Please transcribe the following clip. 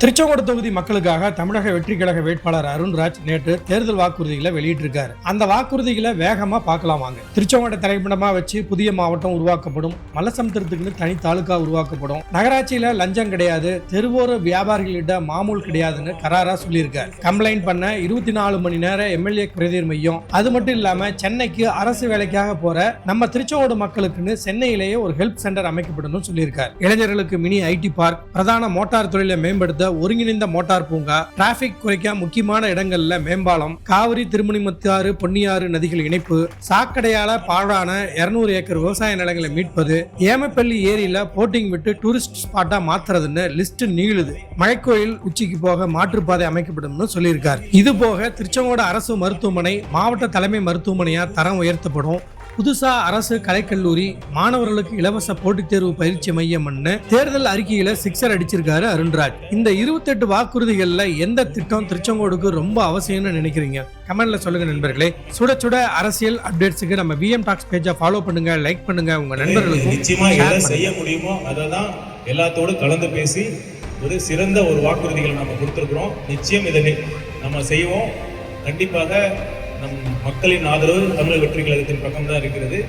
திருச்செங்கோடு தொகுதி மக்களுக்காக தமிழக வெற்றி கழக வேட்பாளர் அருண்ராஜ் நேற்று தேர்தல் வாக்குறுதிகளை வெளியிட்டிருக்காரு. அந்த வாக்குறுதிகளை வேகமா பார்க்கலாம் வாங்க. திருச்செங்கோட்டை தலைமையிடமா வச்சு புதிய மாவட்டம் உருவாக்கப்படும், மல்லசமுத்திரத்துக்கு தனி தாலுகா உருவாக்கப்படும், நகராட்சியில லஞ்சம் கிடையாது, தெருவோர வியாபாரிகளிடம் மாமூல் கிடையாதுன்னு கராரா சொல்லியிருக்காரு. கம்ப்ளைண்ட் பண்ண 24 மணி நேரம் எம்எல்ஏ குறைதீர் மையம், அது மட்டும் இல்லாம சென்னைக்கு அரசு வேலைக்காக போற நம்ம திருச்செங்கோடு மக்களுக்குன்னு சென்னையிலேயே ஒரு ஹெல்ப் சென்டர் அமைக்கப்படும் சொல்லியிருக்காரு. இளைஞர்களுக்கு மினி ஐடி பார்க், பிரதான மோட்டார் தொழிலை மேம்படுத்த ஒருங்கிணைந்த மோட்டார் பூங்கா, டிராபிக் குறைக்க முக்கியமான இடங்கள்ல மேம்பாலம், காவிரி திருமணிமுத்தாறு பொன்னியாறு நதிகள் இணைப்பு, சாக்கடையால பாழான 200 ஏக்கர் விவசாய நிலங்களை மீட்பது, ஏமப்பள்ளி ஏரியில போட்டிங் விட்டு டூரிஸ்ட் ஸ்பாட்டா மாத்துறதுன்னு லிஸ்ட் நீளுது. மழைக்கோயில் உச்சிக்கு போக மாற்றுப்பாதை அமைக்கப்படும் சொல்லியிருக்காரு. இது போக திருச்செங்கோடு அரசு மருத்துவமனை மாவட்ட தலைமை மருத்துவமனையா தரம் உயர்த்தப்படும், புதுசா அரசு கலைக்கல்லூரி, மாணவர்களுக்கு இலவச போட்டித் தேர்வு பயிற்சி மையம் தேர்தல் அறிக்கையில சிக்ஸர் அடிச்சிருக்காரு அருண்ராஜ். இந்த 28 வாக்குறுதிகள்ல எந்த திட்டம் திருச்செங்கோடுக்கு ரொம்ப அவசியம்னு நினைக்கிறீங்க? கமெண்ட்ல சொல்லுங்க நண்பர்களே. சுட சுட அரசியல் அப்டேட்ஸுக்கு நம்ம விஎம் டாக்ஸ் பேஜை ஃபாலோ பண்ணுங்க, லைக் பண்ணுங்க, உங்க நண்பர்களுக்கு நிச்சயமா எதை செய்ய முடியுமோ அதை தான் எல்லாத்தோடு கலந்து பேசி ஒரு சிறந்த ஒரு வாக்குறுதிகளை நம்ம கொடுத்துருக்குறோம். நிச்சயம் இதை நம்ம செய்வோம். கண்டிப்பாக நம் மக்களின் ஆதரவு தமிழக வெற்றி கழகத்தின் பக்கம் தான் இருக்கிறது.